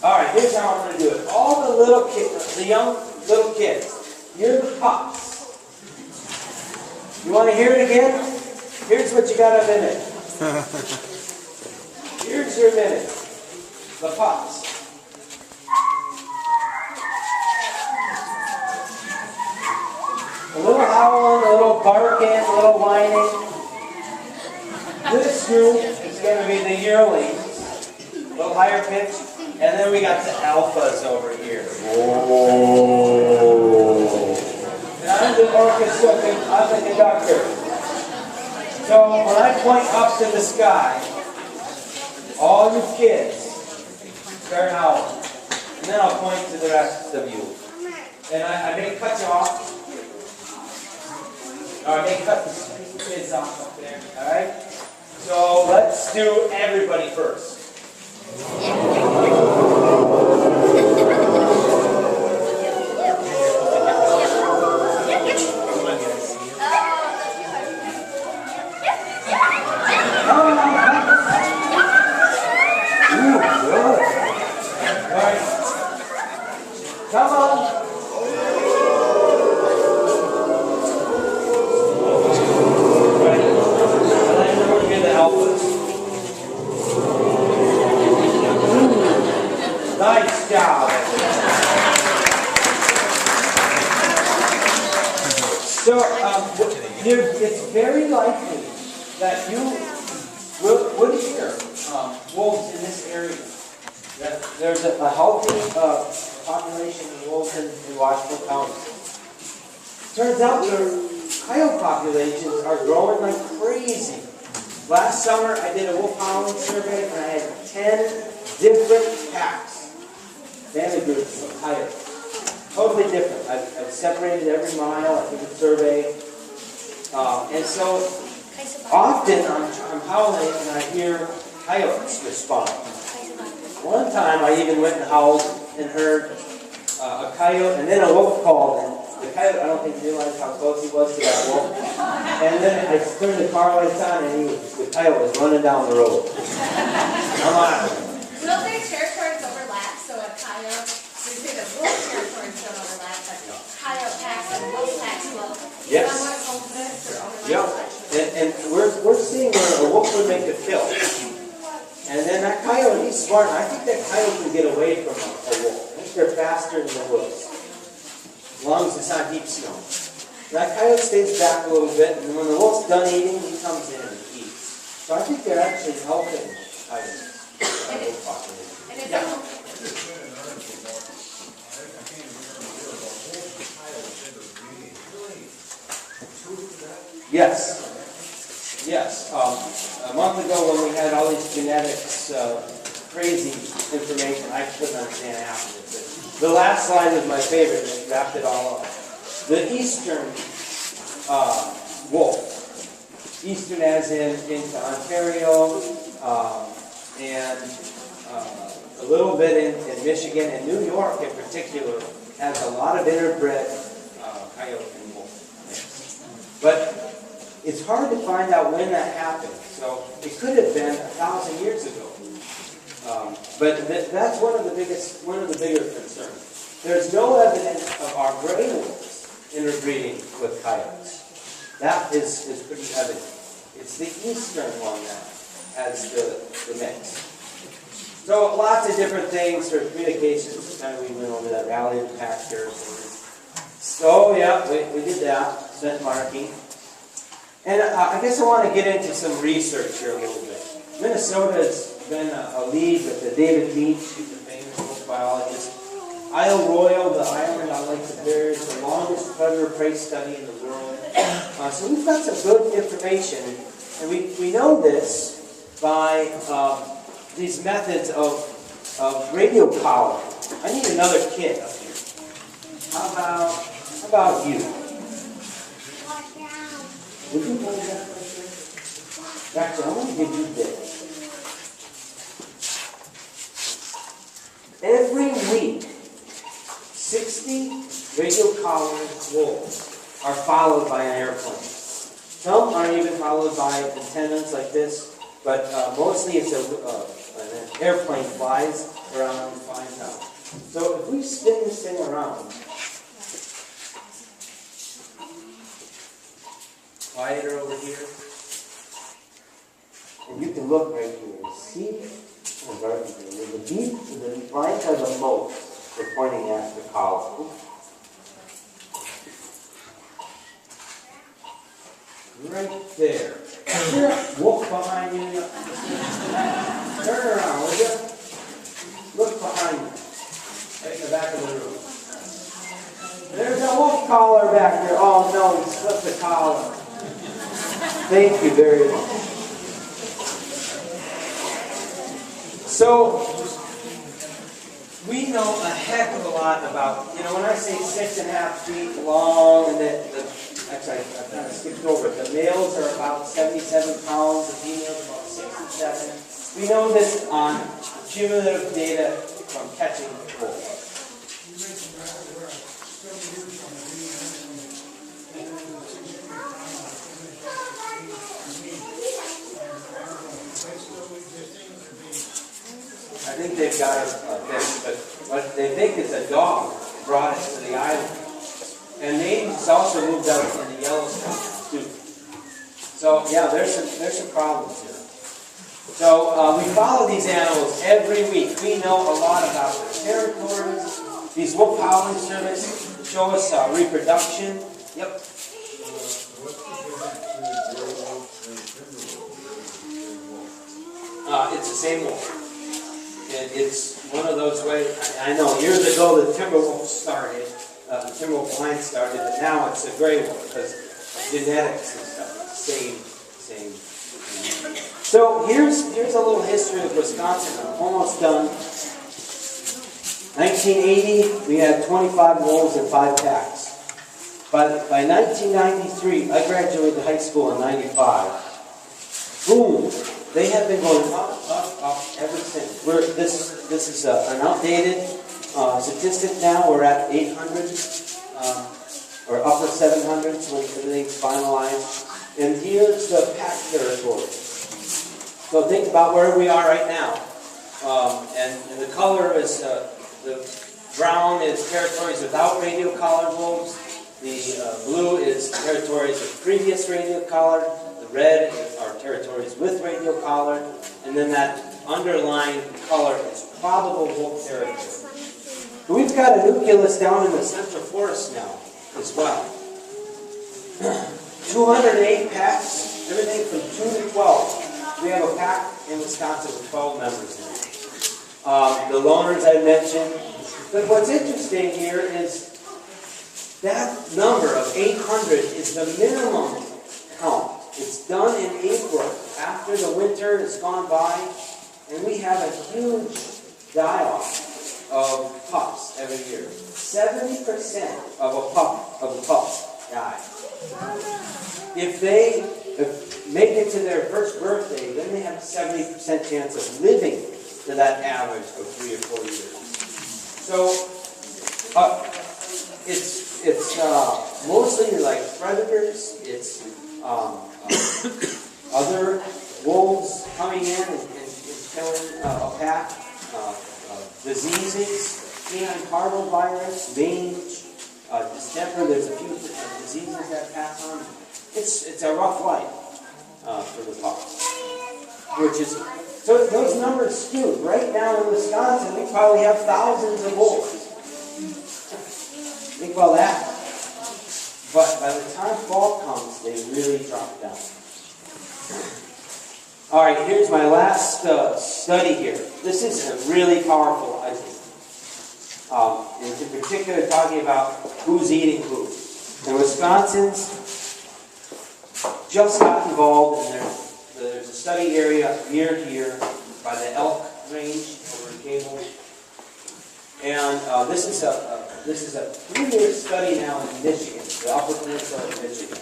Alright, here's how I'm going to do it. All the little kids, the young little kids, you're the pups. You want to hear it again? Here's what you got a minute. Here's your minute. The pups. A little howling, a little barking, a little whining. This group is going to be the yearlings, a little higher pitch, and then we got the alphas over here. Whoa. And I'm the orchestra, I'm the conductor. So when I point up to the sky, all you kids start howling. And then I'll point to the rest of you. And I may cut you off. Or I may cut the kids off up there. Alright? So let's do everybody first. Ooh, good. Alright. Come on. Nice job. So, it's very likely that you would hear wolves in this area. There's a healthy population of wolves in Washington County. Turns out their coyote populations are growing like crazy. Last summer, I did a wolf howling survey, and I had 10 different packs, family groups of coyotes. Totally different. I've separated every mile. I did a survey. And so, often I'm howling, and I hear coyotes respond. One time, I even went and howled and heard a coyote, and then a wolf called, and the coyote, I don't think realized how close he was to that wolf. And then I turned the car lights on, and the coyote was running down the road. Come on. Will their territories overlap? So a coyote, we say the wolf territories don't overlap, but coyote packs and wolf packs will somewhat overlap. Yeah. And we're seeing where a wolf would make a kill. And then that coyote, he's smart. I think that coyote can get away from a wolf. I think they're faster in the woods. As long as it's not deep snow. That coyote stays back a little bit, and when the wolf's done eating, he comes in and eats. So I think they're actually helping coyotes. Yes. Yes. A month ago when we had all these genetics, crazy information, I couldn't understand half of it. The last slide was my favorite, and it wrapped it all up. The eastern wolf. Eastern as into Ontario, and a little bit in Michigan, and New York in particular has a lot of interbred coyote and wolf. But it's hard to find out when that happened. So it could have been 1,000 years ago. But that's one of the bigger concerns. There's no evidence of our gray wolves interbreeding with coyotes. That is pretty evident. It's the eastern one that has the mix. So lots of different things for communications. Kind of we went over that rally of pastures. So yeah, we did that. Scent marking. And I guess I want to get into some research here a little bit. Minnesota has been a lead with the David Beach, who's a famous wolf biologist. Isle Royal, the island on Lake Superior, is the longest predator-prey study in the world. So we've got some good information. And we know this by these methods of radio collar. I need another kid up here. How about you? Would you hold that right there? Actually, I'm going to give you this. Every week, 60 radio-collared wolves are followed by an airplane. Some aren't even followed by antennas like this, but mostly it's an airplane flies around and finds out. So if we spin this thing around, quieter over here, and you can look right here. See? The lines are the most. They're pointing at the collar. Right there. Wolf behind you. Turn around, will you? Look behind you. Right in the back of the room. There's a wolf collar back there. Oh no, he slipped the collar. Thank you very much. So, we know a heck of a lot about, when I say 6.5 feet long, and actually I kind of skipped over it. The males are about 77 pounds, the females about 67. We know this on cumulative data from catching wolves. I think they've got this, but what they think is a dog brought it to the island. And names also moved out in the Yellowstone too. So yeah, there's some problems here. So we follow these animals every week. We know a lot about their territories. These wolf howling surveys show us reproduction. Yep. It's the same wolf. And it's one of those ways, I know years ago the timber wolf started, the timber wolf line started, but now it's a gray wolf because genetics and stuff, same. So here's a little history of Wisconsin. I'm almost done. 1980, we had 25 wolves and 5 packs. By 1993, I graduated high school in 95. Boom! They have been going up ever since. This is an outdated statistic now. We're at 800 or upper 700s when everything's finalized. And here's the pack territory. So think about where we are right now. And the color is, the brown is territories without radio-collared wolves. The blue is territories with previous radio-collared. The red are territories with radio-collared. And then that underlying color is probable wolf territory. But we've got a nucleus down in the central forest now as well. 208 packs, everything from 2 to 12. We have a pack in Wisconsin with 12 members now. The loners I mentioned. But what's interesting here is that number of 800 is the minimum count. It's done in April, after the winter has gone by, and we have a huge die-off of pups every year. 70% of a pup die. If they make it to their first birthday, then they have a 70% chance of living to that average of 3 or 4 years. So it's mostly like predators. It's other wolves coming in and killing a pack. Diseases, canine parvovirus, mange, distemper. There's a few diseases that pass on. It's a rough life for the pups. So those numbers skewed. Right now in Wisconsin, we probably have thousands of wolves. Think about that. But by the time fall comes, they really drop down. All right, here's my last study here. This is really powerful, I think. In particular, talking about who's eating who. And Wisconsin's just got involved, and there's a study area near here by the elk range over in Cable. And this is a 3-year study now in Michigan, the Upper Peninsula of Michigan.